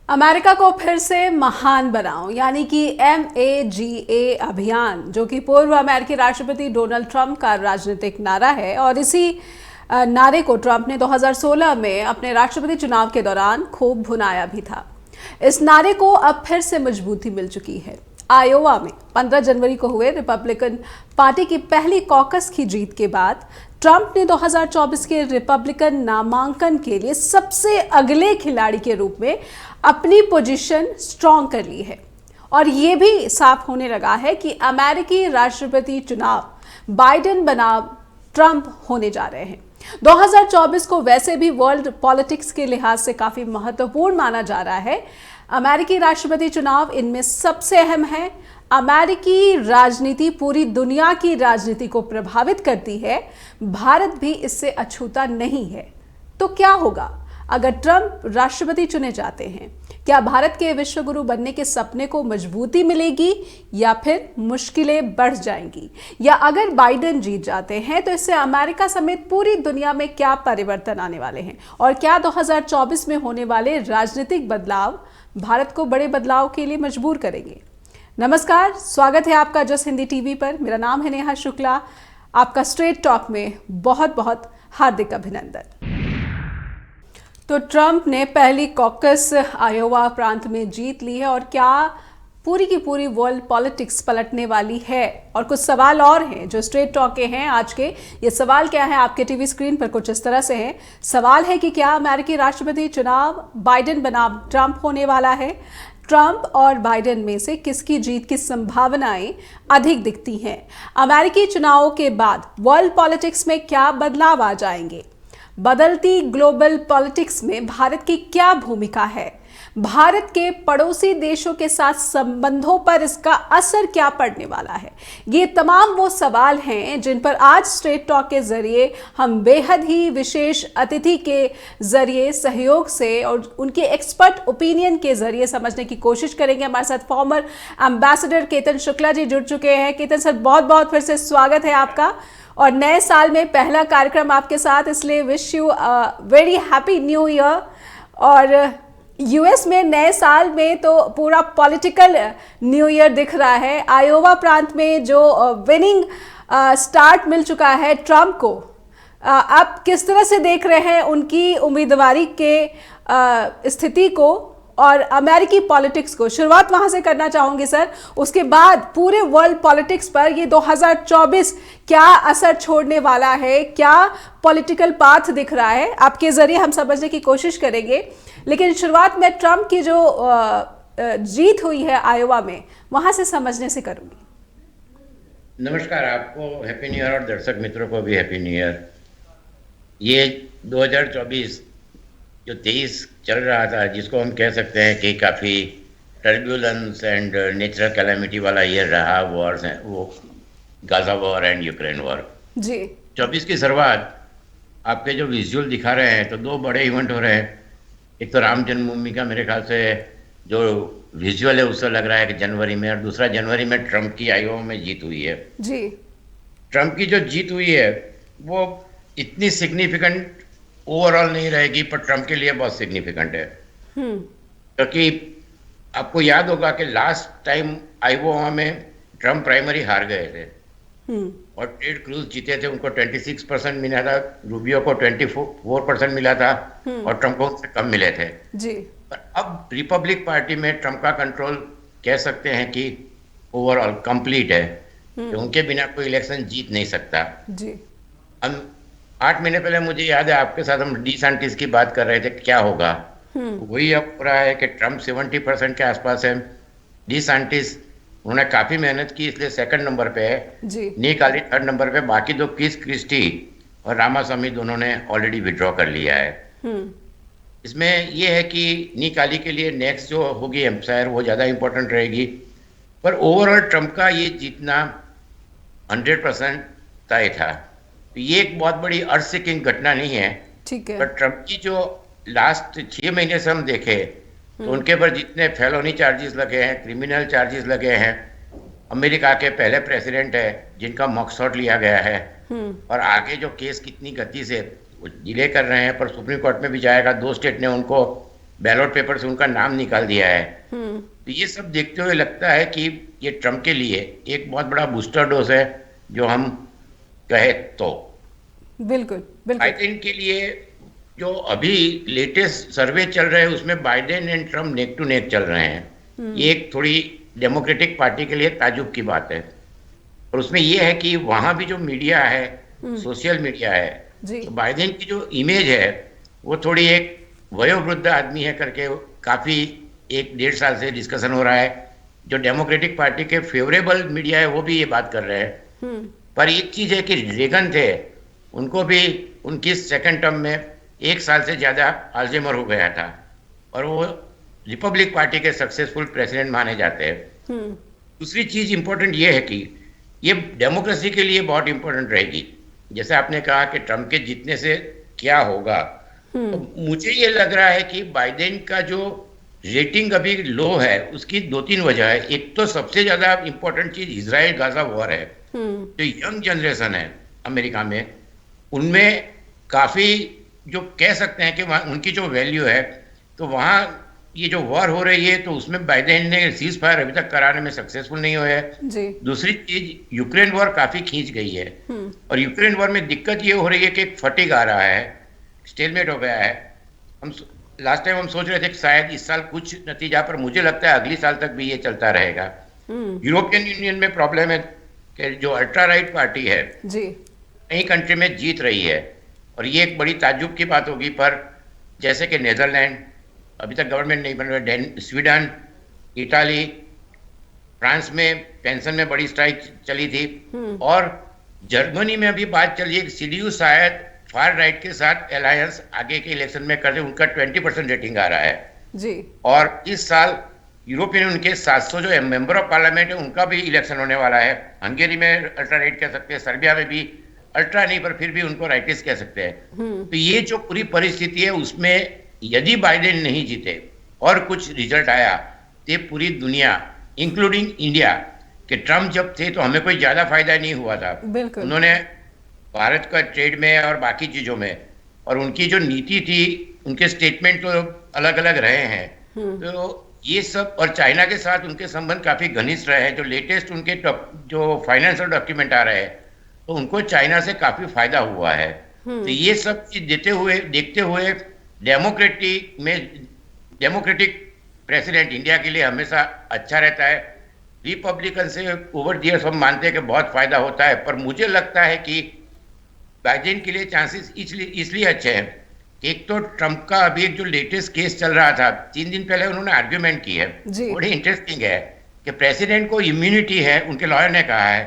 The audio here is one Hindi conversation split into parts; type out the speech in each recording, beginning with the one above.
अमेरिका को फिर से महान बनाओ यानी कि MAGA अभियान, जो कि पूर्व अमेरिकी राष्ट्रपति डोनाल्ड ट्रंप का राजनीतिक नारा है और इसी नारे को ट्रंप ने 2016 में अपने राष्ट्रपति चुनाव के दौरान खूब भुनाया भी था। इस नारे को अब फिर से मजबूती मिल चुकी है। आयोवा में 15 जनवरी को हुए रिपब्लिकन पार्टी की पहली कॉकस की जीत के बाद ट्रंप ने 2024 के रिपब्लिकन नामांकन के लिए सबसे अगले खिलाड़ी के रूप में अपनी पोजीशन स्ट्रॉन्ग कर ली है और ये भी साफ होने लगा है कि अमेरिकी राष्ट्रपति चुनाव बाइडेन बनाम ट्रंप होने जा रहे हैं। 2024 को वैसे भी वर्ल्ड पॉलिटिक्स के लिहाज से काफी महत्वपूर्ण माना जा रहा है। अमेरिकी राष्ट्रपति चुनाव इनमें सबसे अहम है। अमेरिकी राजनीति पूरी दुनिया की राजनीति को प्रभावित करती है। भारत भी इससे अछूता नहीं है। तो क्या होगा अगर ट्रंप राष्ट्रपति चुने जाते हैं? क्या भारत के विश्वगुरु बनने के सपने को मजबूती मिलेगी या फिर मुश्किलें बढ़ जाएंगी? या अगर बाइडेन जीत जाते हैं तो इससे अमेरिका समेत पूरी दुनिया में क्या परिवर्तन आने वाले हैं? और क्या 2024 में होने वाले राजनीतिक बदलाव भारत को बड़े बदलाव के लिए मजबूर करेंगे? नमस्कार, स्वागत है आपका जस हिंदी टीवी पर। मेरा नाम है नेहा शुक्ला। आपका स्ट्रेट टॉक में बहुत बहुत हार्दिक अभिनंदन। तो ट्रंप ने पहली कॉकस आयोवा प्रांत में जीत ली है और क्या पूरी की पूरी वर्ल्ड पॉलिटिक्स पलटने वाली है? और कुछ सवाल और हैं जो स्ट्रेट टॉक के हैं आज के। ये सवाल क्या है आपके टीवी स्क्रीन पर कुछ इस तरह से है। सवाल है कि क्या अमेरिकी राष्ट्रपति चुनाव बाइडेन बनाम ट्रंप होने वाला है? ट्रंप और बाइडेन में से किसकी जीत की संभावनाएं अधिक दिखती हैं? अमेरिकी चुनावों के बाद वर्ल्ड पॉलिटिक्स में क्या बदलाव आ जाएंगे? बदलती ग्लोबल पॉलिटिक्स में भारत की क्या भूमिका है? भारत के पड़ोसी देशों के साथ संबंधों पर इसका असर क्या पड़ने वाला है? ये तमाम वो सवाल हैं जिन पर आज स्ट्रेट टॉक के जरिए हम बेहद ही विशेष अतिथि के जरिए सहयोग से और उनके एक्सपर्ट ओपिनियन के जरिए समझने की कोशिश करेंगे। हमारे साथ फॉर्मर एम्बेसडर केतन शुक्ला जी जुड़ चुके हैं। केतन सर, बहुत बहुत फिर से स्वागत है आपका और नए साल में पहला कार्यक्रम आपके साथ, इसलिए wish you very happy new year. और यूएस में नए साल में तो पूरा पॉलिटिकल न्यू ईयर दिख रहा है। आयोवा प्रांत में जो विनिंग स्टार्ट मिल चुका है ट्रंप को, आप किस तरह से देख रहे हैं उनकी उम्मीदवारी के स्थिति को और अमेरिकी पॉलिटिक्स को? शुरुआत वहां से करना चाहूंगी सर, उसके बाद पूरे वर्ल्ड पॉलिटिक्स पर ये 2024 क्या असर छोड़ने वाला है, क्या पॉलिटिकल पाथ दिख रहा है, आपके जरिए हम समझने की कोशिश करेंगे। लेकिन शुरुआत में ट्रंप की जो जीत हुई है आयोवा में, वहां से समझने से करूंगी। नमस्कार, आपको हैप्पी न्यू ईयर और दर्शक मित्रों को भी हैप्पी न्यू ईयर। ये 2024 जो 23 चल रहा था, जिसको हम कह सकते हैं कि काफ़ी टर्ब्यूलेंस एंड नेचुरल कैलेमिटी वाला ईयर रहा, वॉर्स हैं, वो Gaza war and Ukraine war जी। 24 की शुरुआत आपके जो विजुअल दिखा रहे हैं, तो दो बड़े इवेंट हो रहे हैं। एक तो राम जन्मभूमि का मेरे ख्याल से जो विजुअल है उससे लग रहा है कि जनवरी में, और दूसरा जनवरी में ट्रंप की आयोवा में जीत हुई है जी। ट्रंप की जो जीत हुई है वो इतनी सिग्निफिकेंट ओवरऑल नहीं रहेगी, पर ट्रंप के लिए बहुत सिग्निफिकेंट है। क्योंकि आपको याद होगा कि लास्ट टाइम आयोवा में ट्रंप प्राइमरी हार गए थे और टेड क्रूज जीते थे, उनको 26% मिला था, रूबियो को 24% मिला था और ट्रंप को उससे कम मिले थे जी। पर अब रिपब्लिक पार्टी में ट्रंप का कंट्रोल कह सकते हैं कि ओवरऑल कंप्लीट है, कि उनके बिना कोई इलेक्शन जीत नहीं सकता जी। हम 8 महीने पहले मुझे याद है आपके साथ हम डिसेंटिस की बात कर रहे थे क्या होगा। वही अब हो रहा है कि ट्रंप 70% के आसपास है, डिसेंटिस उन्होंने काफी मेहनत की इसलिए सेकंड नंबर पे है, निक हाली थर्ड नंबर पे, बाकी दो किस क्रिस्टी और रामास्वामी दोनों ने ऑलरेडी विड्रॉ कर लिया है। इसमें यह है कि निक हाली के लिए नेक्स्ट जो होगी एम्पायर वो ज्यादा इंपॉर्टेंट रहेगी, पर ओवरऑल ट्रंप का ये जीतना 100% तय था। ये एक बहुत बड़ी अर्थ शेकिंग घटना नहीं है, ठीक है। पर ट्रंप की जो लास्ट 6 महीने से हम देखे तो उनके पर जितने फेलोनी चार्जेस लगे हैं, क्रिमिनल चार्जेस लगे हैं, अमेरिका के पहले प्रेसिडेंट है जिनका मॉकशॉट लिया गया है, और आगे जो केस कितनी गति से डिले कर रहे हैं, पर सुप्रीम कोर्ट में भी जाएगा। 2 स्टेट ने उनको बैलेट पेपर से उनका नाम निकाल दिया है। तो ये सब देखते हुए लगता है कि ये ट्रम्प के लिए एक बहुत बड़ा बूस्टर डोज है, जो हम कहे तो। बिल्कुल बिल्कुल। बाइडेन के लिए जो अभी लेटेस्ट सर्वे चल रहे हैं उसमें Biden and Trump neck to neck चल रहे हैं। ये एक थोड़ी डेमोक्रेटिक पार्टी के लिए ताजुब की बात है। और उसमें ये है कि वहां भी जो मीडिया है, सोशल मीडिया है, जी तो बाइडेन की जो इमेज है वो थोड़ी एक वयोवृद्ध आदमी है करके काफी 1-1.5 साल से डिस्कशन हो रहा है। जो डेमोक्रेटिक पार्टी के फेवरेबल मीडिया है वो भी ये बात कर रहे हैं। पर एक चीज है कि रेगन थे, उनको भी उनकी सेकंड टर्म में 1 साल से ज्यादा अल्जाइमर हो गया था, और वो रिपब्लिक पार्टी के सक्सेसफुल प्रेसिडेंट माने जाते हैं। दूसरी चीज इंपॉर्टेंट ये है कि ये डेमोक्रेसी के लिए बहुत इंपॉर्टेंट रहेगी। जैसे आपने कहा कि ट्रम्प के जीतने से क्या होगा, तो मुझे ये लग रहा है कि बाइडेन का जो रेटिंग अभी लो है उसकी 2-3 वजह है। एक तो सबसे ज्यादा इंपॉर्टेंट चीज इजराइल गाजा वॉर है। जो यंग जनरेशन है अमेरिका में, उनमें काफी जो कह सकते हैं कि उनकी जो वैल्यू है, तो वहाँ ये जो वॉर हो रही है तो उसमें बाइडेन ने सीज फायर अभी तक कराने में सक्सेसफुल नहीं हुए है। जी दूसरी चीज यूक्रेन वॉर काफी खींच गई है, और यूक्रेन वॉर में दिक्कत ये हो रही है कि एक फटीग आ रहा है, स्टेलमेट हो गया है। हम लास्ट टाइम हम सोच रहे थे कि शायद इस साल कुछ नतीजा, पर मुझे लगता है अगली साल तक भी ये चलता रहेगा। यूरोपियन यूनियन में प्रॉब्लम है कि जो अल्ट्रा राइट पार्टी है जी कई कंट्री में जीत रही है, और ये एक बड़ी ताज्जुब की बात होगी। पर जैसे कि नेदरलैंड अभी तक गवर्नमेंट नहीं बन रहा, स्वीडन, इटाली, फ्रांस में पेंशन में बड़ी स्ट्राइक चली थी, और जर्मनी में अभी बात चल रही है कि सीडीयू शायद फार राइट के साथ अलायंस आगे के इलेक्शन में कर दे। उनका 20% रेटिंग आ रहा है जी। और इस साल यूरोपियन यूनियन के 700 जो मेंबर ऑफ पार्लियामेंट है उनका भी इलेक्शन होने वाला है। हंगेरी में अल्ट्रा राइट कह सकते हैं, सर्बिया में भी अल्ट्रा नहीं पर फिर भी उनको राइटिस्ट कह सकते हैं। तो ये जो पूरी परिस्थिति है उसमें यदि बाइडेन नहीं जीते और कुछ रिजल्ट आया तो पूरी दुनिया इंक्लूडिंग इंडिया कि ट्रम्प जब थे तो हमें कोई ज्यादा फायदा नहीं हुआ था। उन्होंने भारत का ट्रेड में और बाकी चीजों में, और उनकी जो नीति थी, उनके स्टेटमेंट तो अलग अलग रहे हैं। तो ये सब, और चाइना के साथ उनके संबंध काफी घनिष्ठ रहे हैं। जो लेटेस्ट उनके जो फाइनेंशियल डॉक्यूमेंट आ रहे हैं तो उनको चाइना से काफी फायदा हुआ है। तो ये सब चीज देखते हुए डेमोक्रेटिक प्रेसिडेंट इंडिया के लिए हमेशा अच्छा रहता है। रिपब्लिकन से ओवर द इयर्स हम मानते हैं कि बहुत फायदा होता है, पर मुझे लगता है कि बाइडेन के लिए चांसेस इसलिए अच्छे हैं कि एक तो ट्रम्प का अभी एक जो लेटेस्ट केस चल रहा था, 3 दिन पहले उन्होंने आर्ग्यूमेंट की है, बड़ी इंटरेस्टिंग है कि प्रेसिडेंट को इम्यूनिटी है। उनके लॉयर ने कहा है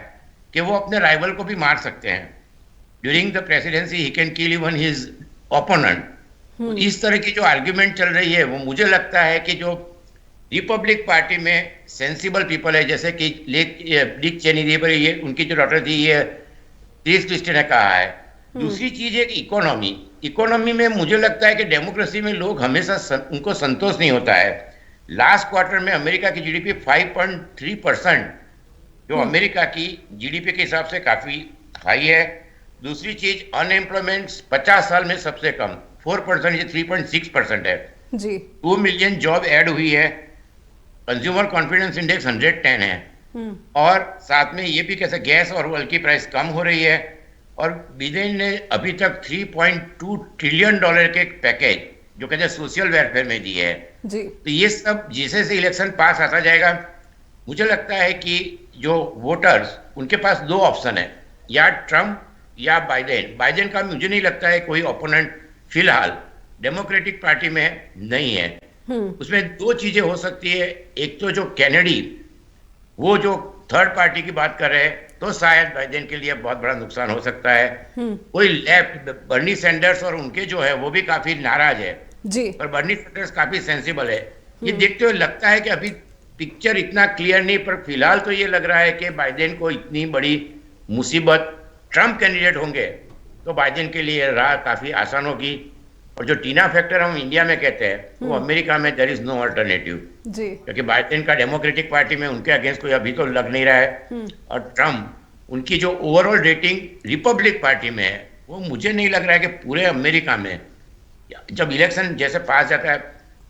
कि वो अपने राइवल को भी मार सकते हैं। During the presidency he can kill even his opponent. इस तरह की जो आर्ग्यूमेंट चल रही है वो मुझे लगता है कि जो रिपब्लिक पार्टी में सेंसिबल पीपल है, जैसे कि डिक चेनी, ये उनकी जो डॉटर थी, ये क्रिस क्रिस्टी ने कहा है। दूसरी चीज है कि इकोनॉमी में मुझे लगता है कि डेमोक्रेसी में लोग हमेशा उनको संतोष नहीं होता है। लास्ट क्वार्टर में अमेरिका की जीडीपी 5.3%, जो अमेरिका की जीडीपी के हिसाब से काफी हाई है। दूसरी चीज अनएम्प्लॉयमेंट 50 साल में सबसे कम 4%, ये 3.6% है जी। 2 मिलियन जॉब ऐड हुई है। कंज्यूमर कॉन्फिडेंस इंडेक्स 110 है, और साथ में ये भी कैसे गैस और ऑयल की प्राइस कम हो रही है। और बाइडेन ने अभी तक $3.2 ट्रिलियन के पैकेज जो कहते हैं सोशल वेलफेयर में दिए है जी। तो ये सब जैसे से इलेक्शन पास आता जाएगा, मुझे लगता है कि जो वोटर्स, उनके पास 2 ऑप्शन है, या ट्रम्प या बाइडेन का मुझे नहीं लगता है कोई ओपोनेंट फिलहाल डेमोक्रेटिक पार्टी में नहीं है। उसमें 2 चीजें हो सकती है। एक तो जो कैनेडी, वो जो थर्ड पार्टी की बात कर रहे हैं, तो शायद बाइडेन के लिए बहुत बड़ा नुकसान हो सकता है। कोई लेफ्ट, बर्नी सैंडर्स और उनके जो है वो भी काफी नाराज है जी। पर बर्नी सैंडर्स काफी सेंसिबल है। ये देखते हुए लगता है कि अभी पिक्चर इतना क्लियर नहीं, पर फिलहाल तो ये लग रहा है कि बाइडेन को इतनी बड़ी मुसीबत, ट्रम्प कैंडिडेट होंगे तो बाइडेन के लिए राह काफी आसान होगी। और जो टीना फैक्टर हम इंडिया में कहते हैं, वो अमेरिका में देयर इज नो अल्टरनेटिव जी, क्योंकि बाइडेन का डेमोक्रेटिक पार्टी में उनके अगेंस्ट कोई अभी तो लग नहीं रहा है। और ट्रम्प, उनकी जो ओवरऑल रेटिंग रिपब्लिक पार्टी में है, वो मुझे नहीं लग रहा है कि पूरे अमेरिका में जब इलेक्शन जैसे पास जाता है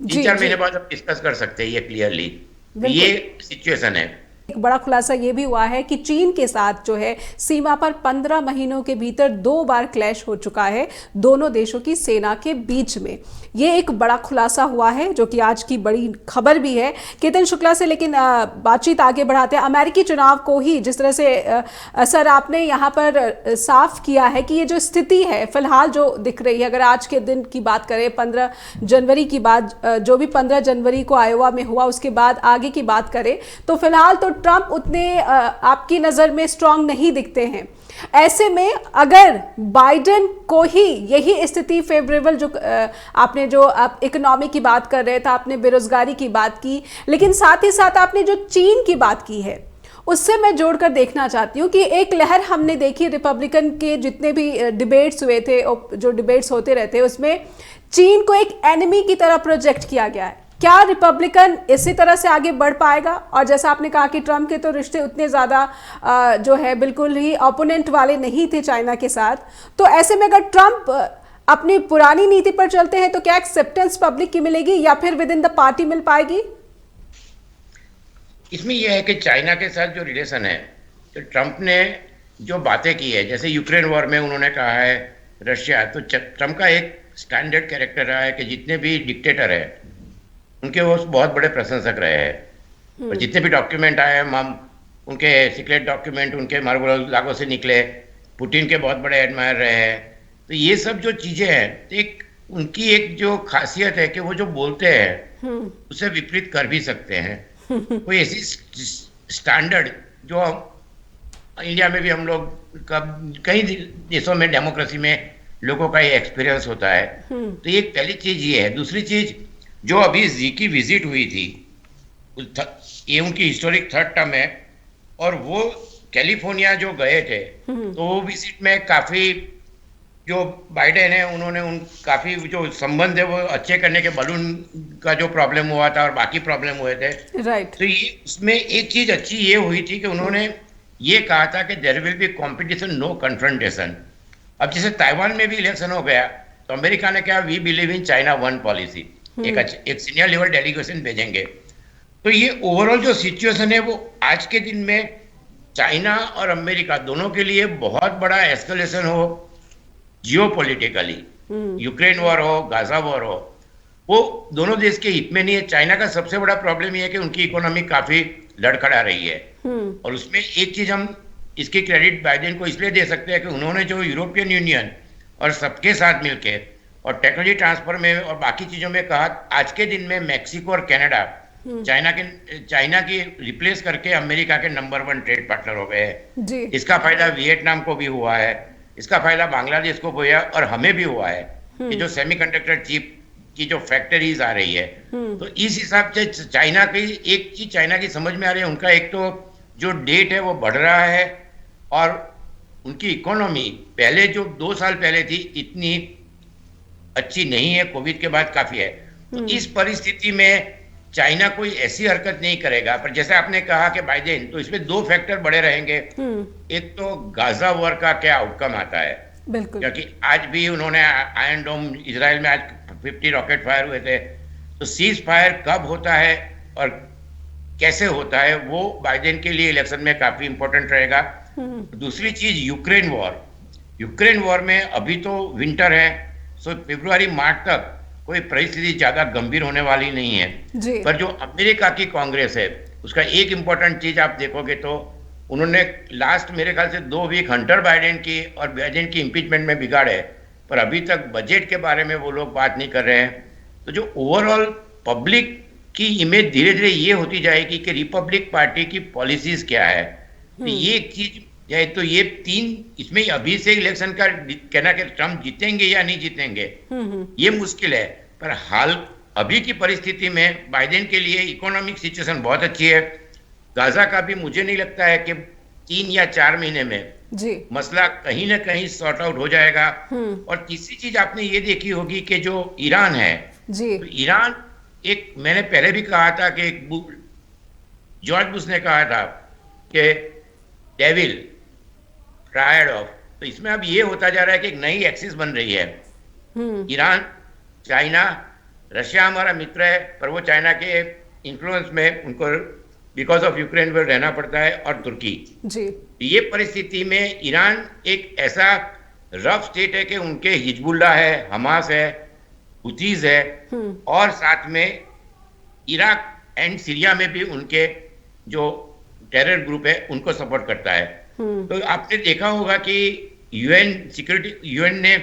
तीन जी चार जी, महीने बाद हम डिस्कस कर सकते हैं ये क्लियरली। बिल्कुल। ये सिचुएशन है। एक बड़ा खुलासा ये भी हुआ है कि चीन के साथ जो है सीमा पर 15 महीनों के भीतर 2 बार क्लैश हो चुका है दोनों देशों की सेना के बीच में। ये एक बड़ा खुलासा हुआ है जो कि आज की बड़ी खबर भी है केतन शुक्ला से। लेकिन बातचीत आगे बढ़ाते हैं अमेरिकी चुनाव को ही, जिस तरह से सर आपने यहाँ पर साफ किया है कि ये जो स्थिति है फिलहाल जो दिख रही है, अगर आज के दिन की बात करें 15 जनवरी की बात, जो भी 15 जनवरी को आयोवा में हुआ उसके बाद आगे की बात करें तो फिलहाल तो ट्रंप उतने आपकी नज़र में स्ट्रांग नहीं दिखते हैं। ऐसे में अगर बाइडेन को ही यही स्थिति फेवरेबल, जो आपने जो आप इकोनॉमी की बात कर रहे थे, आपने बेरोजगारी की बात की, लेकिन साथ ही साथ आपने जो चीन की बात की है उससे मैं जोड़कर देखना चाहती हूँ कि एक लहर हमने देखी रिपब्लिकन के जितने भी डिबेट्स हुए थे, जो डिबेट्स होते रहते हैं उसमें चीन को एक एनिमी की तरह प्रोजेक्ट किया गया है। क्या रिपब्लिकन इसी तरह से आगे बढ़ पाएगा? और जैसा आपने कहा कि ट्रंप के तो रिश्ते उतने ज़्यादा जो है बिल्कुल ही ओपोनेंट वाले नहीं थे चाइना के साथ, तो ऐसे में अगर ट्रंप अपनी पुरानी नीति पर चलते हैं तो क्या एक्सेप्टेंस पब्लिक की मिलेगी या फिर विद इन द पार्टी मिल पाएगी? इसमें यह है कि चाइना के साथ जो रिलेशन है, तो ट्रंप ने जो बातें की है, जैसे यूक्रेन वॉर में उन्होंने कहा है रशिया, तो ट्रंप का एक स्टैंडर्ड कैरेक्टर रहा है कि जितने भी डिक्टेटर है उनके वो बहुत बड़े प्रशंसक रहे हैं। और जितने भी डॉक्यूमेंट आए हम उनके सीक्रेट डॉक्यूमेंट उनके मार्गोलागो से निकले, पुतिन के बहुत बड़े एडमायर रहे हैं। तो ये सब जो चीज़ें हैं, तो एक उनकी एक जो खासियत है कि वो जो बोलते हैं उसे विपरीत कर भी सकते हैं। कोई ऐसी स्टैंडर्ड जो इंडिया में भी हम लोग का कई देशों में डेमोक्रेसी में लोगों का ये एक्सपीरियंस होता है। तो ये पहली चीज ये है। दूसरी चीज जो अभी जी की विजिट हुई थी, ये उनकी हिस्टोरिक थर्ड टर्म है, और वो कैलिफोर्निया जो गए थे, तो वो विजिट में काफी जो बाइडेन है उन्होंने उन काफी जो संबंध है वो अच्छे करने के, बलून का जो प्रॉब्लम हुआ था और बाकी प्रॉब्लम हुए थे, राइट। तो ये उसमें एक चीज अच्छी ये हुई थी कि उन्होंने ये कहा था कि there will be competition, no confrontation. अब जैसे ताइवान में भी इलेक्शन हो गया तो अमेरिका ने कहा we believe in China one policy, एक सीनियर लेवल डेलीगेशन भेजेंगे। तो ये ओवरऑल जो सिचुएशन है वो आज के दिन में चाइना और अमेरिका दोनों के लिए बहुत बड़ा एस्केलेशन हो जियोपॉलिटिकली, यूक्रेन वॉर हो, गाजा वॉर हो, वो दोनों देश के हित में नहीं है। चाइना का सबसे बड़ा प्रॉब्लम ये है कि उनकी इकोनॉमी काफी लड़खड़ा रही है, और उसमें एक चीज हम इसकी क्रेडिट बाइडेन को इसलिए दे सकते हैं कि उन्होंने जो यूरोपियन यूनियन और सबके साथ मिलके और टेक्नोलॉजी ट्रांसफर में और बाकी चीजों में कहा, आज के दिन में मैक्सिको और कनाडा चाइना की रिप्लेस करके अमेरिका के नंबर 1 ट्रेड पार्टनर हो गए हैं। इसका फायदा वियतनाम को भी हुआ है, इसका फायदा बांग्लादेश को हुआ है, और हमें भी हुआ है कि जो सेमीकंडक्टर चिप की जो फैक्ट्रीज आ रही है, तो इस हिसाब से चाइना की एक चीज चाइना की समझ में आ रही है, उनका एक तो जो डेट है वो बढ़ रहा है, और उनकी इकोनॉमी पहले जो 2 साल पहले थी इतनी अच्छी नहीं है, कोविड के बाद काफी है। तो इस परिस्थिति में चाइना कोई ऐसी हरकत नहीं करेगा। पर जैसे आपने कहा कि बाइडेन, तो इसमें 2 फैक्टर बड़े रहेंगे। एक तो गाजा वॉर का क्या आउटकम आता है, बिल्कुल, क्योंकि आज भी उन्होंने आयरन डोम, इजराइल में आज 50 रॉकेट फायर हुए थे, तो सीज फायर कब होता है और कैसे होता है वो बाइडेन के लिए इलेक्शन में काफी इंपॉर्टेंट रहेगा। दूसरी चीज यूक्रेन वॉर में अभी तो विंटर है, सो फरवरी मार्च तक कोई परिस्थिति ज्यादा गंभीर होने वाली नहीं है। पर जो अमेरिका की कांग्रेस है उसका एक इंपॉर्टेंट चीज आप देखोगे तो उन्होंने लास्ट मेरे ख्याल से 2 वीक हंटर बाइडेन की और बाइडेन की इम्पीचमेंट में बिगाड़े, पर अभी तक बजट के बारे में वो लोग बात नहीं कर रहे हैं। तो जो ओवरऑल पब्लिक की इमेज धीरे धीरे ये होती जाएगी कि रिपब्लिक पार्टी की पॉलिसीज क्या है। तो ये एक चीज है। तो ये 3 इसमें अभी से इलेक्शन का कहना कि ट्रंप जीतेंगे या नहीं जीतेंगे ये मुश्किल है, पर हाल अभी की परिस्थिति में बाइडेन के लिए इकोनॉमिक सिचुएशन बहुत अच्छी है। गाजा का भी मुझे नहीं लगता है कि 3 या 4 महीने में मसला कहीं ना कहीं सॉर्ट आउट हो जाएगा। और तीसरी चीज आपने ये देखी होगी कि जो ईरान है, तो ईरान एक, मैंने पहले भी कहा था कि जॉर्ज बुश ने कहा था कि डेविल टायर्ड ऑफ, तो इसमें अब ये होता जा रहा है कि एक नई एक्सिस बन रही है, ईरान, चाइना रशिया हमारा मित्र है, पर वो चाइना के इन्फ्लुएंस में उनको बिकॉज ऑफ यूक्रेन में रहना पड़ता है, और तुर्की। जी। ये परिस्थिति में ईरान एक ऐसा रफ स्टेट है कि उनके हिजबुल्लाह है, हमास है, हुतीज है, और साथ में इराक एंड सीरिया में भी उनके जो टेरर ग्रुप है उनको सपोर्ट करता है। तो आपने देखा होगा कि यूएन ने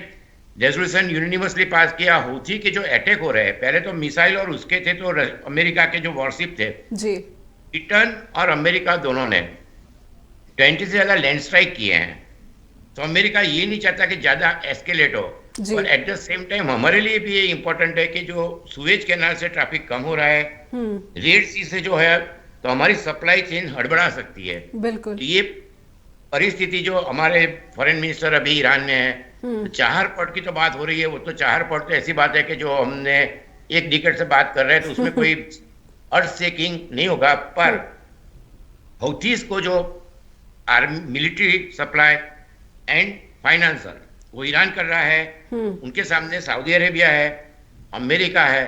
रेजोल्यूशन यूनिवर्सली पास किया। हूथी के जो अटैक हो रहे हैं, पहले तो मिसाइल और उसके थे, तो अमेरिका के जो वॉरशिप थे जी, ब्रिटेन और अमेरिका दोनों ने 20 से ज्यादा लैंड स्ट्राइक किए हैं। तो अमेरिका ये नहीं चाहता कि ज्यादा एस्केलेट हो, और एट द सेम टाइम हमारे लिए भी ये इंपॉर्टेंट है कि जो सुएज कैनाल से ट्रैफिक कम हो रहा है, रेड सी से जो है, तो हमारी सप्लाई चेन हड़बड़ा सकती है। बिल्कुल। तो ये परिस्थिति जो हमारे फॉरेन मिनिस्टर अभी ईरान में है, तो चाहर पोर्ट की तो बात हो रही है। वो तो चाहर पोर्ट तो ऐसी बात है कि जो हमने एक डिकेड से बात कर रहे हैं, तो उसमें कोई अर्थ शेकिंग नहीं होगा। पर हौथीज को जो army military supply and financer वो ईरान कर रहा है, उनके सामने सऊदी अरेबिया है, अमेरिका है,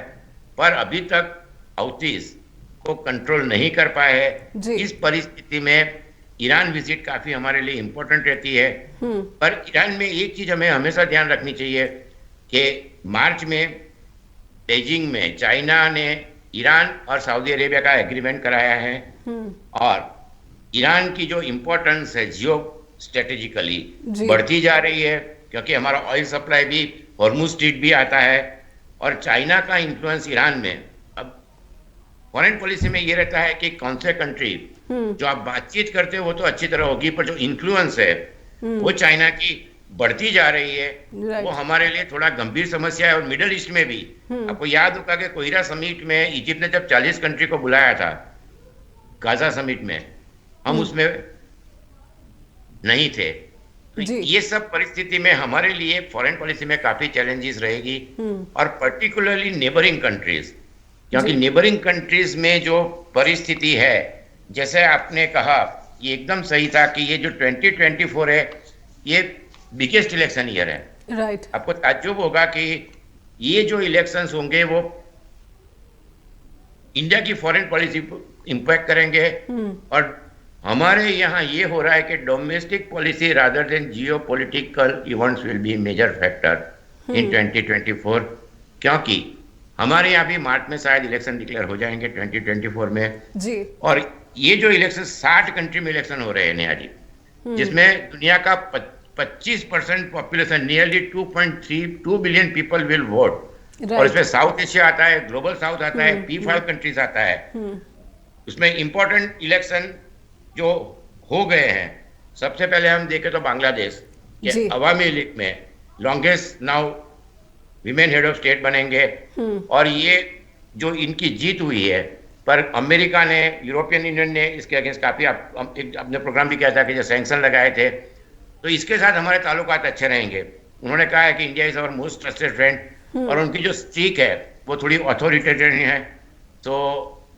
पर अभी तक हौथीज को कंट्रोल नहीं कर पाए है। इस परिस्थिति में ईरान विजिट काफी हमारे लिए इंपॉर्टेंट रहती है। पर ईरान में एक चीज हमें हमेशा ध्यान रखनी चाहिए कि मार्च में बीजिंग में चाइना ने ईरान और सऊदी अरेबिया का एग्रीमेंट कराया है, और ईरान की जो इंपॉर्टेंस है जियो स्ट्रेटेजिकली बढ़ती जा रही है, क्योंकि हमारा ऑयल सप्लाई भी हॉर्मुज स्ट्रीट भी आता है, और चाइना का इन्फ्लुएंस ईरान में। अब फॉरेन पॉलिसी में ये रहता है कि कौन से कंट्री जो आप बातचीत करते हो वो तो अच्छी तरह होगी, पर जो इन्फ्लुएंस है वो चाइना की बढ़ती जा रही है, वो हमारे लिए थोड़ा गंभीर समस्या है। और मिडिल ईस्ट में भी आपको याद होगा कि कोहिरा समिट में इजिप्ट ने जब 40 कंट्री को बुलाया था गाजा समिट में, हम उसमें नहीं थे। तो ये सब परिस्थिति में हमारे लिए फॉरेन पॉलिसी में काफी चैलेंजेस रहेगी, और पर्टिकुलरली नेबरिंग कंट्रीज, क्योंकि नेबरिंग कंट्रीज में जो परिस्थिति है, जैसे आपने कहा, ये एकदम सही था कि ये जो 2024 है ये बिगेस्ट इलेक्शन ईयर है। राइट। आपको ताज्जुब होगा कि ये जो इलेक्शंस होंगे वो इंडिया की फॉरेन पॉलिसी को इम्पैक्ट करेंगे, और हमारे यहाँ ये हो रहा है कि domestic policy rather than geopolitical events will be major factor in 2024, क्योंकि हमारे यहाँ भी मार्च में शायद इलेक्शन डिक्लेयर हो जाएंगे 2024 में जी। और ये जो इलेक्शन 60 कंट्री में इलेक्शन हो रहे हैं नया जी, जिसमें दुनिया का 25% population, nearly 2.32 billion people will vote, और इसमें साउथ एशिया आता है, ग्लोबल साउथ आता है, P5 कंट्रीज आता है। उसमें इंपॉर्टेंट इलेक्शन जो हो गए हैं, सबसे पहले हम देखें तो बांग्लादेश के अवामी लीग में longest now women head of state बनेंगे, और ये जो इनकी जीत हुई है, पर अमेरिका ने, यूरोपियन यूनियन ने इसके अगेंस्ट काफी अपने प्रोग्राम भी किया था कि जो सैंक्शन लगाए थे, तो इसके साथ हमारे ताल्लुकात अच्छे रहेंगे। उन्होंने कहा है कि India is our most trusted friend, और उनकी जो स्ट्रीक है वो थोड़ी अथॉरिटेरियन है। तो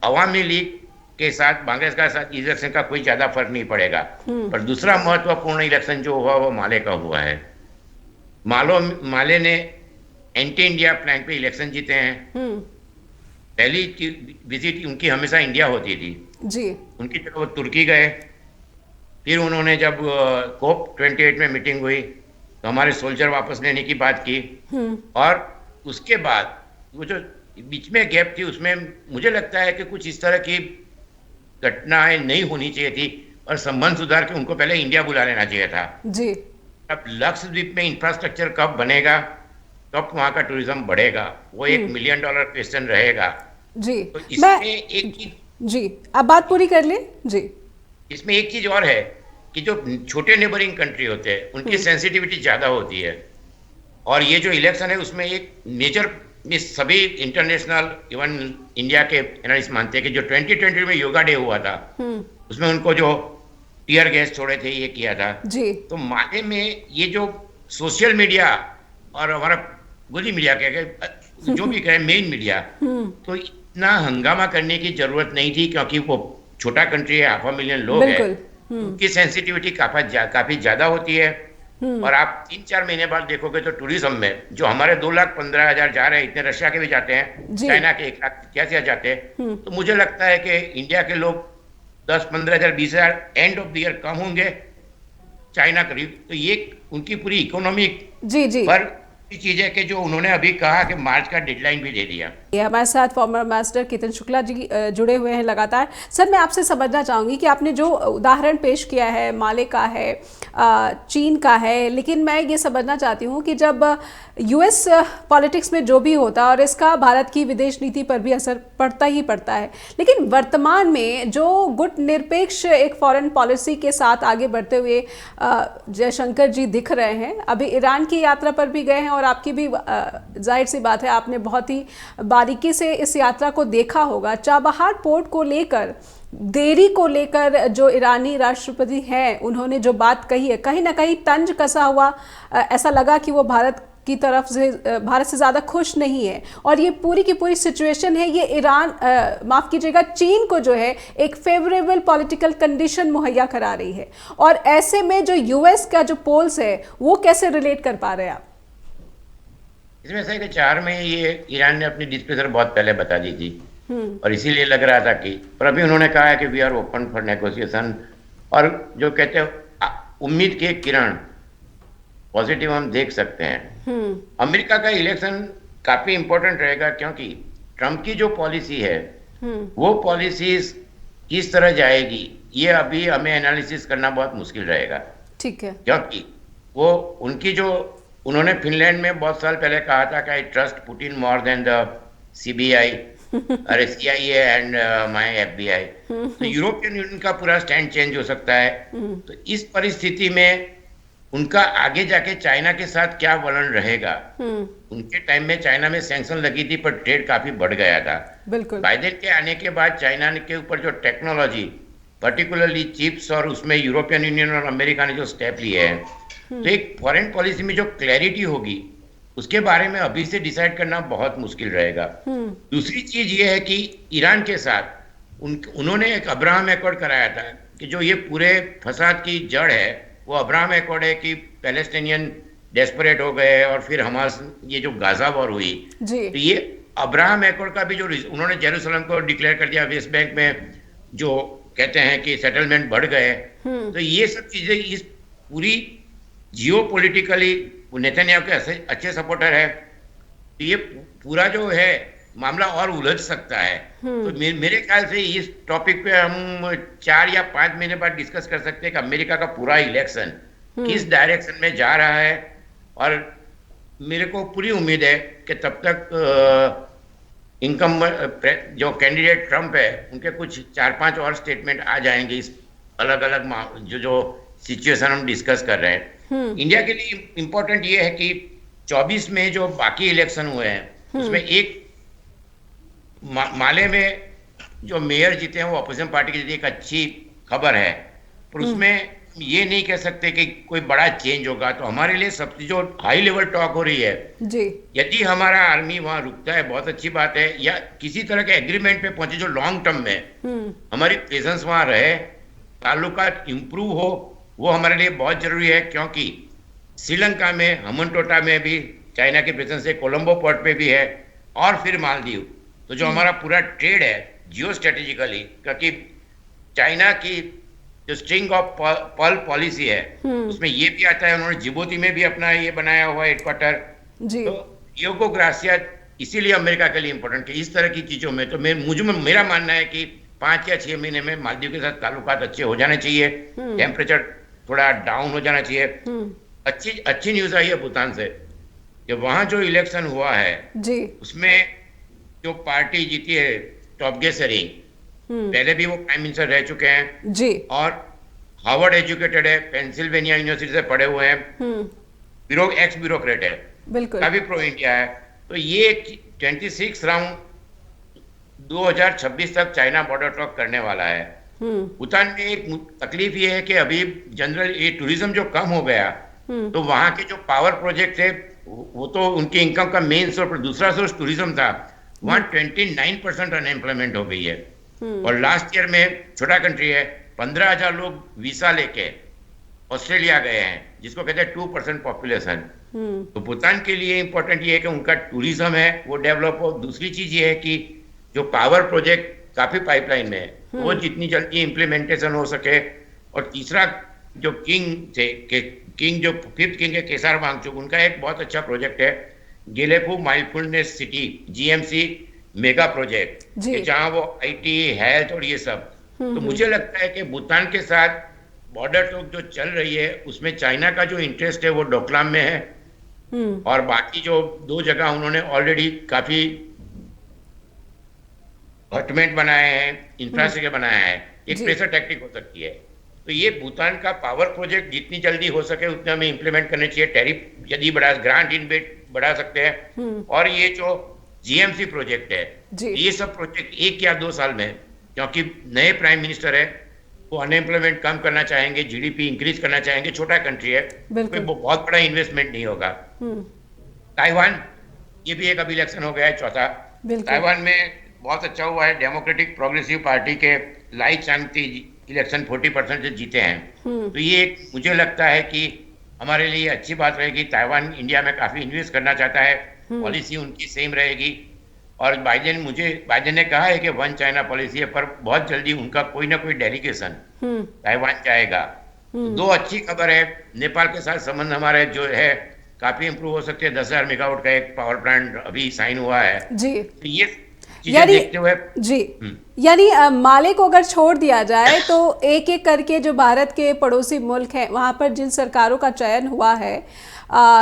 अवामी लीग के साथ बांग्लादेश का साथ इलेक्शन का कोई ज्यादा फर्क नहीं पड़ेगा। पर दूसरा महत्वपूर्ण इलेक्शन जो हुआ वो माले का हुआ है। माले ने एंटी इंडिया फ्लैंक पे इलेक्शन जीते हैं। पहली विजिट उनकी हमेशा इंडिया होती थी जी, उनकी जगह वो तुर्की गए। फिर उन्होंने जब कोप 28 में मीटिंग हुई तो हमारे सोल्जर वापस लेने की बात की, और उसके बाद वो जो बीच में गैप थी उसमें मुझे लगता है कि कुछ इस तरह की घटनाएं नहीं होनी चाहिए थी, और संबंध सुधार के उनको पहले इंडिया बुला लेना चाहिए था जी। अब लक्षद्वीप में इंफ्रास्ट्रक्चर कब बनेगा, कब वहां का टूरिज्म बढ़ेगा, वो $1 मिलियन क्वेश्चन रहेगा जी। तो इसमें एक चीज जी, आप बात पूरी कर ले जी। इसमें एक चीज और है कि जो छोटे नेबरिंग कंट्री होते हैं उनकी सेंसिटिविटी ज्यादा होती है, और ये जो इलेक्शन है उसमें एक मेजर, सभी इंटरनेशनल इवन इंडिया के एनालिस्ट मानते हैं कि जो 2020 में योगा डे हुआ था उसमें उनको जो टीयर गैस छोड़े थे ये किया था जी। तो माले में ये जो सोशल मीडिया और हमारा गोली मीडिया कह जो भी कहे मेन मीडिया, तो इतना हंगामा करने की जरूरत नहीं थी, क्योंकि वो छोटा कंट्री है, 500,000 लोग है, उनकी सेंसिटिविटी काफी ज्यादा होती है। और आप 3-4 महीने बाद देखोगे तो टूरिज्म में जो हमारे 2,15,000 जा रहे हैं, इतने रशिया के भी जाते हैं, जी। चाइना के 1,81,000 जाते हैं, तो मुझे लगता है कि इंडिया के लोग 10-15,000 20,000 एंड ऑफ द ईयर कम होंगे चाइना करीब। तो ये उनकी पूरी इकोनॉमी जी जी। पर चीज है कि जो उन्होंने अभी कहा कि मार्च का डेडलाइन भी दे दिया। ये हमारे साथ फॉर्मर एम्बेसडर केतन शुक्ला जी जुड़े हुए हैं लगातार। सर, मैं आपसे समझना चाहूँगी कि आपने जो उदाहरण पेश किया है माले का है, चीन का है, लेकिन मैं ये समझना चाहती हूँ कि जब यूएस पॉलिटिक्स में जो भी होता है और इसका भारत की विदेश नीति पर भी असर पड़ता ही पड़ता है, लेकिन वर्तमान में जो गुटनिरपेक्ष एक फॉरेन पॉलिसी के साथ आगे बढ़ते हुए जयशंकर जी दिख रहे हैं, अभी ईरान की यात्रा पर भी गए हैं और आपकी भी जाहिर सी बात है आपने बहुत ही बारीकी से इस यात्रा को देखा होगा। चाबहार पोर्ट को लेकर, देरी को लेकर जो ईरानी राष्ट्रपति हैं उन्होंने जो बात कही है, कहीं ना कहीं तंज कसा हुआ ऐसा लगा कि वो भारत की तरफ से, भारत से ज़्यादा खुश नहीं है। और ये पूरी की पूरी सिचुएशन है, ये ईरान माफ़ कीजिएगा चीन को जो है एक फेवरेबल पॉलिटिकल कंडीशन मुहैया करा रही है। और ऐसे में जो यूएस का जो पोल्स है वो कैसे रिलेट कर पा रहे हैं आप? इसमें से कि 4 में ये ईरान ने अपनी डिस्प्लेसर बहुत पहले बता दी थी और इसीलिए लग रहा था कि, पर अभी उन्होंने कहा है कि we are open for negotiation. और जो कहते हैं उम्मीद के किरण पॉजिटिव हम देख सकते हैं। अमेरिका का इलेक्शन काफी इंपॉर्टेंट रहेगा क्योंकि ट्रंप की जो पॉलिसी है वो पॉलिसीज किस तरह जाएगी ये अभी हमें एनालिसिस करना बहुत मुश्किल रहेगा। ठीक है। क्योंकि वो उनकी जो उन्होंने फिनलैंड में बहुत साल पहले कहा था कि I trust Putin more than the CBI अरे CIA एंड माय FBI। तो यूरोपियन यूनियन का पूरा स्टैंड चेंज हो सकता है। तो इस परिस्थिति में उनका आगे जाके चाइना के साथ क्या वलन रहेगा। उनके टाइम में चाइना में सैंक्शन लगी थी पर ट्रेड काफी बढ़ गया था। बिल्कुल। बाइडेन के आने के बाद चाइना के ऊपर जो टेक्नोलॉजी पर्टिकुलरली चिप्स और उसमें यूरोपियन यूनियन और अमेरिका ने जो स्टेप लिए हैं, तो एक फॉरेन पॉलिसी में जो क्लैरिटी होगी उसके बारे में अभी से डिसाइड करना बहुत मुश्किल रहेगा। दूसरी चीज ये है कि ईरान के साथ उन्होंने एक अब्राहम एकॉर्ड कराया था कि जो ये पूरे फसाद की जड़ है वो अब्राहम एकॉर्ड है कि पैलेस्टीनियन डेस्परेट हो गए और फिर हमास ये जो गाजा वॉर हुई जी। तो ये अब्राहम एकॉर्ड का भी जो उन्होंने जेरूसलम को डिक्लेयर कर दिया, वेस्ट बैंक में जो कहते हैं कि सेटलमेंट बढ़ गए, तो ये सब चीजें इस पूरी जियो पोलिटिकली नेतन्याहू के अच्छे सपोर्टर है, तो ये पूरा जो है मामला और उलझ सकता है। तो मेरे ख्याल से इस टॉपिक पे हम 4 या 5 महीने बाद डिस्कस कर सकते हैं कि अमेरिका का पूरा इलेक्शन किस डायरेक्शन में जा रहा है। और मेरे को पूरी उम्मीद है कि तब तक इनकम जो कैंडिडेट ट्रंप है उनके कुछ 4-5 और स्टेटमेंट आ जाएंगे इस अलग अलग जो सिचुएशन हम डिस्कस कर रहे हैं। इंडिया के लिए इंपॉर्टेंट ये है कि 24 में जो बाकी इलेक्शन हुए हैं उसमें एक माले में जो मेयर जीते हैं वो अपोजिशन पार्टी की जीती, एक अच्छी खबर है, पर उसमें ये नहीं कह सकते कि कोई बड़ा चेंज होगा। तो हमारे लिए सबसे जो हाई लेवल टॉक हो रही है जी, यदि हमारा आर्मी वहां रुकता है बहुत अच्छी बात है, या किसी तरह के एग्रीमेंट पे पहुंचे जो लॉन्ग टर्म में हमारी प्रेजेंस वहां रहे, ताल्लुकात इंप्रूव हो, वो हमारे लिए बहुत जरूरी है। क्योंकि श्रीलंका में हमनटोटा में भी चाइना की प्रेजेंस है, कोलंबो पोर्ट पे भी है, और फिर मालदीव। तो जो हमारा पूरा ट्रेड है जियो स्ट्रेटेजिकली, क्योंकि चाइना की जो स्ट्रिंग ऑफ पर्ल पॉलिसी है उसमें ये भी आता है, उन्होंने जिबूती में भी अपना ये बनाया हुआ हेडक्वार्टर। तो योगो ग्रासिया इसीलिए अमेरिका के लिए इंपॉर्टेंट है इस तरह की चीजों में। तो मेरा मानना है कि 5 या 6 महीने में मालदीव के साथ ताल्लुकात अच्छे हो जाने चाहिए, टेम्परेचर थोड़ा डाउन हो जाना चाहिए। अच्छी न्यूज आई है भूटान से कि वहां जो इलेक्शन हुआ है जी, उसमें जो पार्टी जीती है टॉबगे सेरिंग, पहले भी वो प्राइम मिनिस्टर रह चुके हैं जी, और हार्वर्ड एजुकेटेड है, पेंसिल्वेनिया यूनिवर्सिटी से पढ़े हुए हैं, एक्स ब्यूरोक्रेट है, बिल्कुल काफी प्रो इंडिया है। तो ये 26 राउंड 2026 तक चाइना बॉर्डर टॉक करने वाला है। भूटान में एक तकलीफ ये है कि अभी जनरल ये टूरिज्म जो कम हो गया, तो वहां के जो पावर प्रोजेक्ट थे वो तो उनके इनकम का मेन सोर्स, पर दूसरा सोर्स टूरिज्म था। वहां 29% अनएम्प्लॉयमेंट हो गई है। और लास्ट ईयर में छोटा कंट्री है, 15,000 लोग वीसा लेके ऑस्ट्रेलिया गए हैं, जिसको कहते हैं 2% पॉपुलेशन। तो भूटान के लिए इंपॉर्टेंट ये है कि उनका टूरिज्म है वो डेवलप हो। दूसरी चीज ये है कि जो पावर प्रोजेक्ट काफी पाइपलाइन में है वो जितनी जल्दी इम्प्लीमेंटेशन हो सके। और तीसरा जो किंग जो 5th किंग है केसार वांगचुक, उनका एक बहुत अच्छा प्रोजेक्ट है Gelephu mindfulness city GMC mega project, जहां वो IT हेल्थ और ये सब। तो मुझे लगता है कि भूटान के साथ बॉर्डर टॉक जो चल रही है उसमें चाइना का जो इंटरेस्ट है वो डोकलाम में है, और बाकी जो 2 जगह उन्होंने ऑलरेडी काफी अपार्टमेंट बनाए हैं, इंफ्रास्ट्रक्चर बनाया है, एक प्रेशर टैक्टिक हो सकती है। तो ये भूटान का पावर प्रोजेक्ट जितनी जल्दी हो सके उतना हमें इंप्लीमेंट करने चाहिए। टैरिफ यदि बढ़ा, ग्रांट इनवेट बढ़ा सकते हैं। और ये जो GMC प्रोजेक्ट है, ये सब प्रोजेक्ट 1 या 2 साल में, क्योंकि नए प्राइम मिनिस्टर है वो अनएम्प्लॉयमेंट कम करना चाहेंगे, GDP इंक्रीज करना चाहेंगे। छोटा कंट्री है, कोई बहुत बड़ा इन्वेस्टमेंट नहीं होगा। ताइवान, ये भी एक अभी इलेक्शन हो गया है, चौथा। ताइवान में बहुत अच्छा हुआ है, डेमोक्रेटिक प्रोग्रेसिव पार्टी के लाई चांगती इलेक्शन 40% से जीते हैं। तो ये मुझे लगता है कि हमारे लिए अच्छी बात रहेगी। ताइवान इंडिया में काफी इन्वेस्ट करना चाहता है, पॉलिसी उनकी सेम रहेगी। और बाइडेन ने कहा है कि 1 चाइना पॉलिसी है, पर बहुत जल्दी उनका कोई ना कोई डेलीगेशन ताइवान जाएगा। 2 अच्छी खबर है, नेपाल के साथ संबंध हमारे जो है काफी इंप्रूव हो सकते हैं। 10,000 मेगावाट का एक पावर प्लांट अभी साइन हुआ है जी। तो ये यानी यानी माले को अगर छोड़ दिया जाए तो एक एक करके जो भारत के पड़ोसी मुल्क हैं वहां पर जिन सरकारों का चयन हुआ है,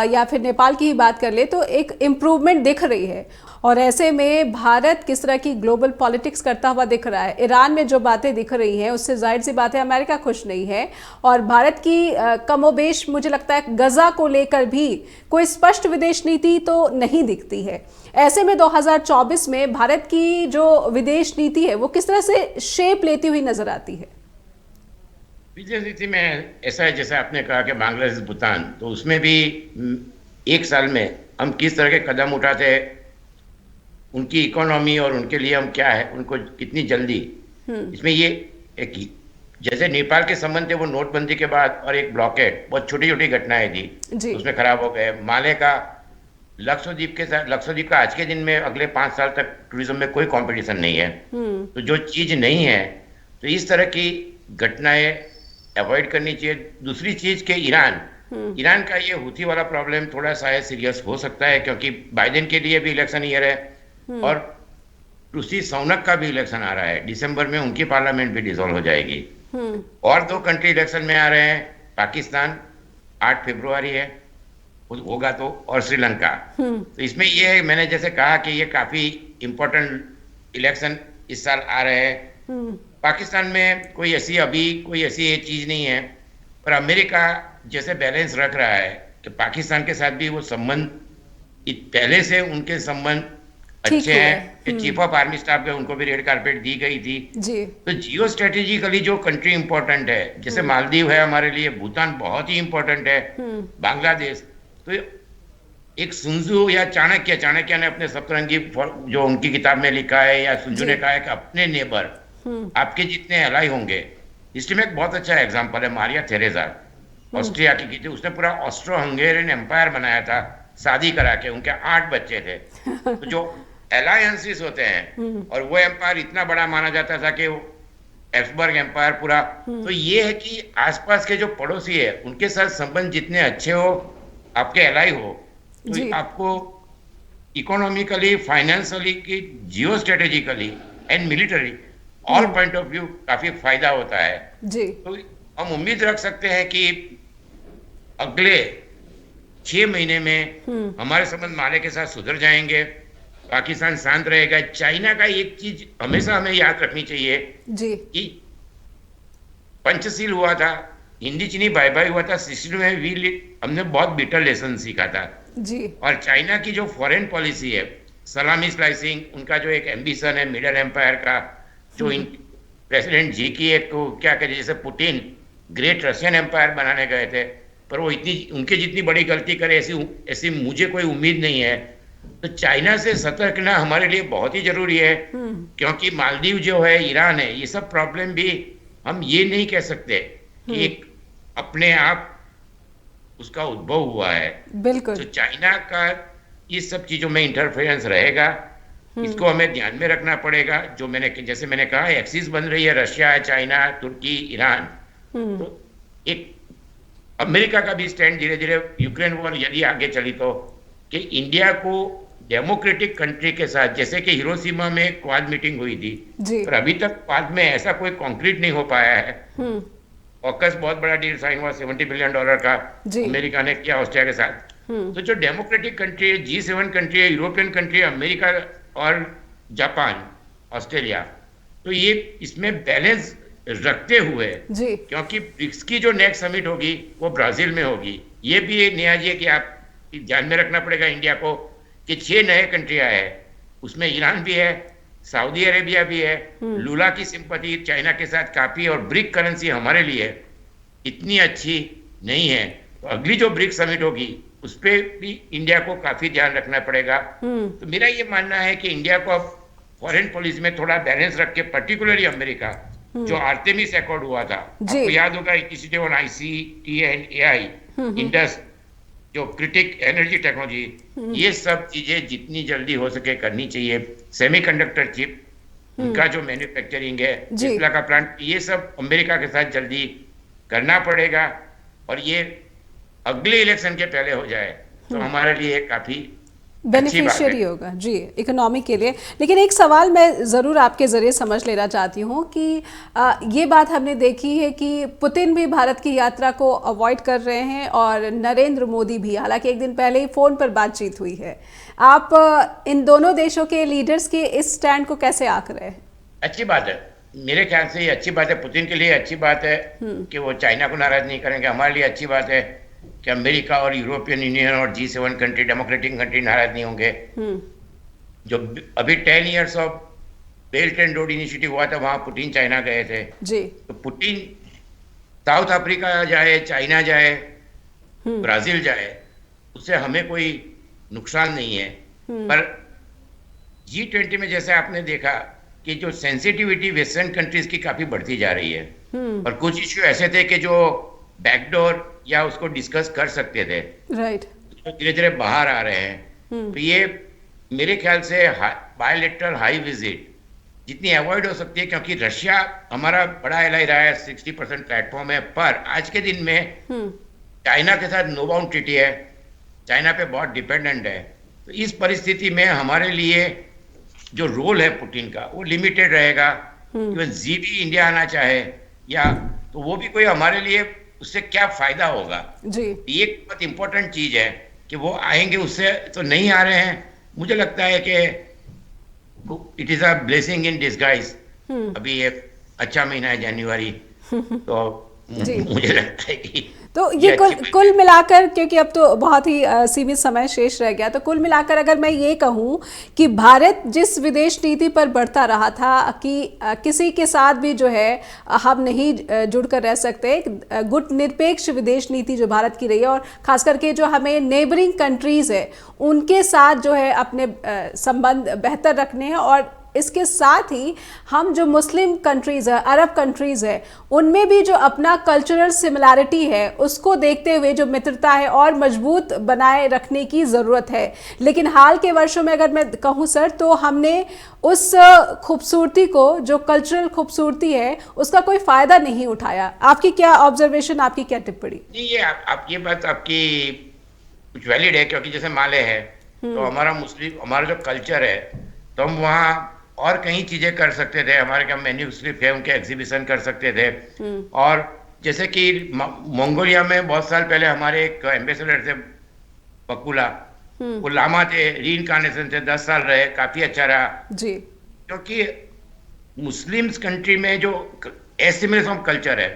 या फिर नेपाल की ही बात कर ले, तो एक इम्प्रूवमेंट दिख रही है। और ऐसे में भारत किस तरह की ग्लोबल पॉलिटिक्स करता हुआ दिख रहा है। ईरान में जो बातें दिख रही हैं उससे जाहिर सी बात है अमेरिका खुश नहीं है। और भारत की कमोबेश मुझे लगता है गजा को लेकर भी कोई स्पष्ट विदेश नीति तो नहीं दिखती है। ऐसे में 2024 में भारत की जो विदेश नीति है वो किस तरह से शेप लेती हुई नजर आती है? विदेश नीति में ऐसा है, जैसे आपने कहा कि बांग्लादेश भूटान, तो उसमें भी 1 साल में हम किस तरह के कदम उठाते, उनकी इकोनॉमी और उनके लिए हम क्या है, उनको कितनी जल्दी। इसमें ये एक जैसे नेपाल के संबंध थे वो नोटबंदी के बाद, और एक ब्लॉकेट, बहुत छोटी छोटी घटनाएं थी उसमें खराब हो गए। माले का लक्षद्वीप के साथ, लक्षद्वीप का आज के दिन में अगले 5 साल तक टूरिज्म में कोई कंपटीशन नहीं है। तो जो चीज नहीं है, तो इस तरह की घटनाएं अवॉइड करनी चाहिए। दूसरी चीज के ईरान का ये हूथी वाला प्रॉब्लम थोड़ा सा सीरियस हो सकता है, क्योंकि बाइडेन के लिए भी इलेक्शन ईयर है, और रूसी सौनक का भी इलेक्शन आ रहा है दिसंबर में, उनकी पार्लियामेंट भी डिसॉल्व हो जाएगी। और 2 कंट्री इलेक्शन में आ रहे हैं, पाकिस्तान 8 फरवरी है होगा तो, और श्रीलंका। तो इसमें ये है, मैंने जैसे कहा कि ये काफी इंपॉर्टेंट इलेक्शन इस साल आ रहे हैं। पाकिस्तान में कोई ऐसी चीज नहीं है, पर अमेरिका जैसे बैलेंस रख रहा है कि पाकिस्तान के साथ भी वो संबंध, पहले से उनके संबंध अच्छे हैं। चीफ ऑफ आर्मी स्टाफ के उनको भी रेड कारपेट दी गई थी जी। तो जियो स्ट्रेटेजिकली जो कंट्री इंपॉर्टेंट है, जैसे मालदीव है हमारे लिए, भूटान बहुत ही इंपॉर्टेंट है, बांग्लादेश। तो एक सुंजू या चाणक्य ने अपने सप्तरंगी जो उनकी किताब में लिखा है, या सुंजू ने कहा है कि अपने नेबर आपके जितने अलाई होंगे। हिस्ट्री में एक बहुत अच्छा एग्जाम्पल है, मारिया थेरेसा, ऑस्ट्रिया की थी। उसने पूरा ऑस्ट्रो हंगेरियन एम्पायर बनाया था, शादी करा के, उनके 8 बच्चे थे। तो जो अलायंसेस होते हैं, और वो एम्पायर इतना बड़ा माना जाता था कि एब्सबर्ग एम्पायर पूरा। तो ये है कि आसपास के जो पड़ोसी है उनके साथ संबंध जितने अच्छे हो, आपके एलाई हो, तो आपको इकोनॉमिकली, फाइनेंशियली, की geostrategically and military all point of view काफी फायदा होता है जी। तो हम उम्मीद रख सकते हैं कि अगले 6 महीने में हमारे संबंध माले के साथ सुधर जाएंगे, पाकिस्तान शांत रहेगा। चाइना का एक चीज हमेशा हमें याद रखनी चाहिए जी, कि पंचशील हुआ था, हिंदी चीनी बाय बाय हुआ था, 60 में भी हमने बहुत बिटर लेसन सीखा था जी। और चाइना की जो फॉरेन पॉलिसी है, सलामी स्लाइसिंग, उनका जो एक एम्बिशन है मिडल एम्पायर का, जो प्रेसिडेंट जी की एक तो क्या कहते, जैसे पुतिन ग्रेट रशियन एम्पायर बनाने गए थे, पर वो उनके जितनी बड़ी गलती करे ऐसी मुझे कोई उम्मीद नहीं है। तो चाइना से सतर्क रहना हमारे लिए बहुत ही जरूरी है, क्योंकि मालदीव जो है, ईरान है, ये सब प्रॉब्लम भी हम ये नहीं कह सकते कि एक अपने आप उसका उद्भव हुआ है। बिल्कुल। तो चाइना का इस सब चीजों में इंटरफेरेंस रहेगा, इसको हमें ध्यान में रखना पड़ेगा। जैसे मैंने कहा, एक्सिस बन रही है, रशिया है, चाइना, तुर्की, ईरान। तो एक अमेरिका का भी स्टैंड धीरे धीरे, यूक्रेन वॉर यदि आगे चली तो, कि इंडिया को डेमोक्रेटिक कंट्री के साथ, जैसे कि हिरोशिमा में क्वाड मीटिंग हुई थी, जी। पर अभी तक क्वाड में ऐसा कोई कॉन्क्रीट नहीं हो पाया है। ऑकस बहुत बड़ा डील साइन हुआ $70 बिलियन का, जी। अमेरिका ने किया ऑस्ट्रिया के साथ। तो जो डेमोक्रेटिक कंट्री है, G7 कंट्री है, यूरोपियन कंट्री है, अमेरिका और जापान, ऑस्ट्रेलिया, तो ये इसमें बैलेंस रखते हुए, जी। क्योंकि ब्रिक्स की जो नेक्स्ट समिट होगी वो ब्राजील में होगी। ये भी एक नया है कि आप ध्यान में रखना पड़ेगा इंडिया को, कि 6 नए कंट्रियां है, उसमें ईरान भी है, सऊदी अरेबिया भी है। लूला की सिंपैथी चाइना के साथ काफी, और ब्रिक करेंसी हमारे लिए इतनी अच्छी नहीं है। तो अगली जो ब्रिक समिट होगी उस पर भी इंडिया को काफी ध्यान रखना पड़ेगा। तो मेरा ये मानना है कि इंडिया को अब फॉरेन पॉलिसी में थोड़ा बैलेंस रख के, पर्टिकुलरली अमेरिका, जो आर्टेमिस अकॉर्ड हुआ था, आपको याद होगा, इनिशिएटिव ऑन ICT&AI, इंडस, जो क्रिटिक एनर्जी टेक्नोलॉजी, ये सब चीजें जितनी जल्दी हो सके करनी चाहिए। सेमीकंडक्टर चिप, उनका जो मैन्युफैक्चरिंग है, टेस्ला का प्लांट, ये सब अमेरिका के साथ जल्दी करना पड़ेगा, और ये अगले इलेक्शन के पहले हो जाए तो हमारे लिए काफी बेनिफिशियरी होगा जी, इकोनॉमी के लिए। लेकिन एक सवाल मैं ज़रूर आपके ज़रिए समझ लेना चाहती हूँ कि ये बात हमने देखी है कि पुतिन भी भारत की यात्रा को अवॉइड कर रहे हैं, और नरेंद्र मोदी भी, हालांकि एक दिन पहले ही फ़ोन पर बातचीत हुई है। आप इन दोनों देशों के लीडर्स के इस स्टैंड को कैसे आंक रहे हैं? अच्छी बात है, मेरे ख्याल से ये अच्छी बात है। पुतिन के लिए अच्छी बात है कि वो चाइना को नाराज नहीं करेंगे। हमारे लिए अच्छी बात है कि अमेरिका और यूरोपियन यूनियन और G7 कंट्री, डेमोक्रेटिक कंट्री, नाराज नहीं होंगे। जो अभी 10 years of belt and road initiative हुआ था, वहां पुतिन चाइना गए थे जी। तो पुतिन साउथ अफ्रीका जाए, चाइना जाए, ब्राजील जाए, उससे हमें कोई नुकसान नहीं है। पर G20 में जैसे आपने देखा कि जो सेंसिटिविटी वेस्टर्न कंट्रीज की काफी बढ़ती जा रही है, और कुछ इश्यू ऐसे थे कि जो बैकडोर या उसको डिस्कस कर सकते थे, राइट, तो धीरे धीरे बाहर आ रहे हैं। तो ये मेरे ख्याल से बायलैटरल हाई विजिट जितनी अवॉइड हो सकती है, क्योंकि रशिया हमारा बड़ा एलाई रहा है, 60% प्लेटफॉर्म है, पर आज के दिन में चाइना के साथ नो बाउंड ट्रीटी है, चाइना पे बहुत डिपेंडेंट है। तो इस परिस्थिति में हमारे लिए जो रोल है पुतिन का, वो लिमिटेड रहेगा। इवन जी भी इंडिया आना चाहे या, तो वो भी कोई हमारे लिए उससे क्या फायदा होगा जी। ये बहुत इंपॉर्टेंट चीज है कि वो आएंगे, उससे तो नहीं आ रहे हैं। मुझे लगता है कि it is a blessing in disguise. अभी ये अच्छा महीना है जनवरी, तो मुझे लगता है कि तो ये कुल मिलाकर, क्योंकि अब तो बहुत ही सीमित समय शेष रह गया, तो कुल मिलाकर अगर मैं ये कहूँ कि भारत जिस विदेश नीति पर बढ़ता रहा था कि किसी के साथ भी जो है हम नहीं जुड़कर रह सकते, गुट निरपेक्ष विदेश नीति जो भारत की रही है, और खास करके जो हमें नेबरिंग कंट्रीज़ है उनके साथ जो है अपने संबंध बेहतर रखने हैं, और इसके साथ ही हम जो मुस्लिम कंट्रीज़ है, अरब कंट्रीज़ है, उनमें भी जो अपना कल्चरल सिमिलैरिटी है उसको देखते हुए जो मित्रता है और मजबूत बनाए रखने की ज़रूरत है। लेकिन हाल के वर्षों में अगर मैं कहूँ सर, तो हमने उस खूबसूरती को, जो कल्चरल खूबसूरती है, उसका कोई फ़ायदा नहीं उठाया। आपकी क्या ऑब्जर्वेशन, आपकी क्या टिप्पणी? नहीं, ये आप ये बात आपकी कुछ वैलिड है, क्योंकि जैसे माले है तो हमारा जो कल्चर है, तो हम वहाँ और कई चीजें कर सकते थे। हमारे क्या मैन्यूस्क्रिप्ट है, उनके एग्जीबिशन कर सकते थे। और जैसे कि मंगोलिया में बहुत साल पहले हमारे एक एम्बेसडर थे, बकुला, वो लामा थे, रीइंकार्नेशन थे, 10 साल रहे, काफी अच्छा रहा जी। क्योंकि मुस्लिम्स कंट्री में जो एसिमिलेशन ऑफ कल्चर है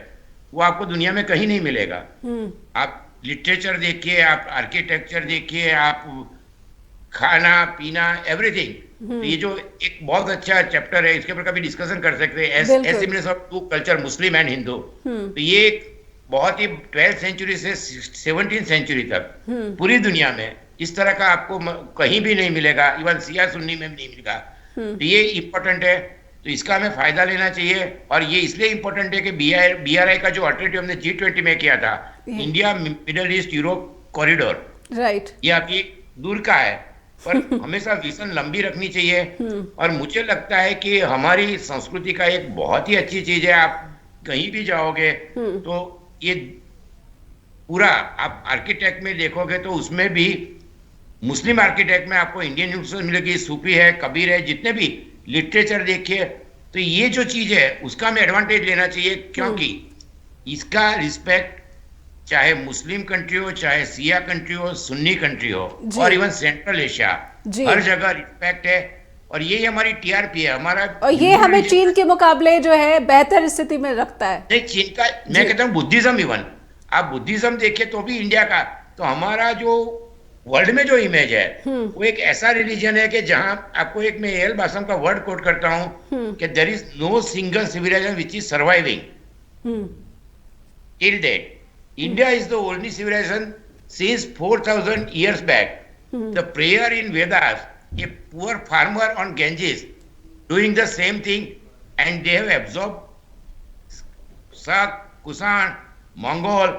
वो आपको दुनिया में कहीं नहीं मिलेगा। आप लिटरेचर देखिए, आप आर्किटेक्चर देखिए, आप खाना पीना, एवरीथिंग। तो ये जो एक बहुत अच्छा चैप्टर है, इसके ऊपर कभी डिस्कशन कर सकते हैं, assimilation of two culture, Muslim and Hindu. तो ये बहुत ही 12th सेंचुरी से 17th सेंचुरी तक पूरी दुनिया में इस तरह का आपको कहीं भी नहीं मिलेगा, इवन शिया सुन्नी में भी नहीं मिलेगा। तो ये इम्पोर्टेंट है तो इसका हमें फायदा लेना चाहिए। और ये इसलिए इंपॉर्टेंट है कि BRI का जो अल्टरनेटिव हमने G20 में किया था, India middle east Europe corridor, right, ये अभी दूर का है, पर हमेशा विजन लंबी रखनी चाहिए। और मुझे लगता है कि हमारी संस्कृति का एक बहुत ही अच्छी चीज है, आप कहीं भी जाओगे तो ये पूरा आप आर्किटेक्ट में देखोगे तो उसमें भी मुस्लिम आर्किटेक्ट में आपको इंडियन इन्फ्लुएंस मिलेगी, सूफी है, कबीर है, जितने भी लिटरेचर देखिए, तो ये जो चीज है उसका हमें एडवांटेज लेना चाहिए, क्योंकि इसका रिस्पेक्ट चाहे मुस्लिम कंट्री हो, चाहे सिया कंट्री हो, सुन्नी कंट्री हो, और इवन सेंट्रल एशिया, हर जगह रिस्पेक्ट है। और यही हमारी TRP है हमारा, और ये हमें चीन के मुकाबले जो है बेहतर स्थिति में रखता है। नहीं, चीन का मैं कहता हूँ बुद्धिज्म, इवन आप बुद्धिज्म देखिए तो भी इंडिया का, तो हमारा जो वर्ल्ड में जो इमेज है वो एक ऐसा रिलीजन है कि जहां आपको एक मैं एल बासम का वर्ड कोट करता हूं कि there is no single civilization which is surviving till date. India is the only civilization since 4,000 years back. The prayer in Vedas, a poor farmer on Ganges doing the same thing, and they have absorbed Sak, Kusan, Mongol,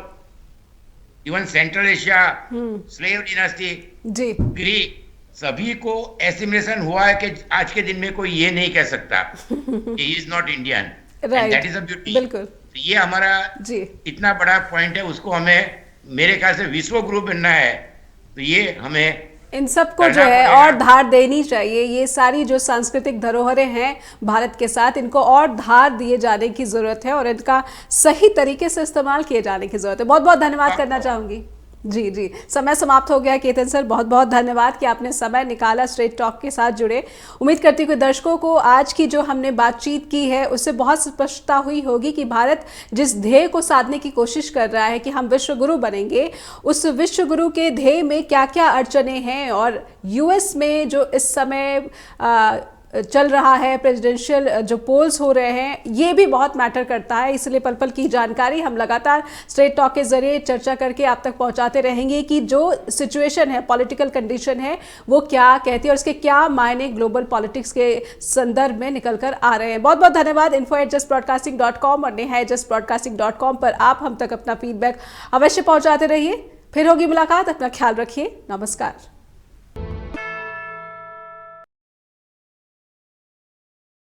even Central Asia, slave dynasty, Greek, सभी को एसिमिलेशन हुआ है कि आज के दिन में कोई ये नहीं कह सकता he is not Indian. And that is a beauty. बिल्कुल, ये हमारा इतना बड़ा पॉइंट है, उसको हमें मेरे ख्याल से विश्व गुरु बनना है, तो ये हमें इन सबको जो है और धार देनी चाहिए। ये सारी जो सांस्कृतिक धरोहरें हैं भारत के साथ, इनको और धार दिए जाने की जरूरत है और इनका सही तरीके से इस्तेमाल किए जाने की जरूरत है। बहुत बहुत धन्यवाद करना चाहूंगी। जी जी, समय समाप्त हो गया। केतन सर, बहुत बहुत धन्यवाद कि आपने समय निकाला, स्ट्रेट टॉक के साथ जुड़े। उम्मीद करती हूँ कि दर्शकों को आज की जो हमने बातचीत की है उससे बहुत स्पष्टता हुई होगी कि भारत जिस ध्येय को साधने की कोशिश कर रहा है कि हम विश्व गुरु बनेंगे, उस विश्व गुरु के ध्येय में क्या क्या अड़चने हैं। और US में जो इस समय चल रहा है, प्रेसिडेंशियल जो पोल्स हो रहे हैं, ये भी बहुत मैटर करता है। इसलिए पल पल की जानकारी हम लगातार स्ट्रेट टॉक के जरिए चर्चा करके आप तक पहुंचाते रहेंगे कि जो सिचुएशन है, पॉलिटिकल कंडीशन है, वो क्या कहती है और इसके क्या मायने ग्लोबल पॉलिटिक्स के संदर्भ में निकल कर आ रहे हैं। बहुत बहुत धन्यवाद। info@justbroadcasting.com और neha@justbroadcasting.com पर आप हम तक अपना फीडबैक अवश्य पहुंचाते रहिए। फिर होगी मुलाकात, अपना ख्याल रखिए। नमस्कार।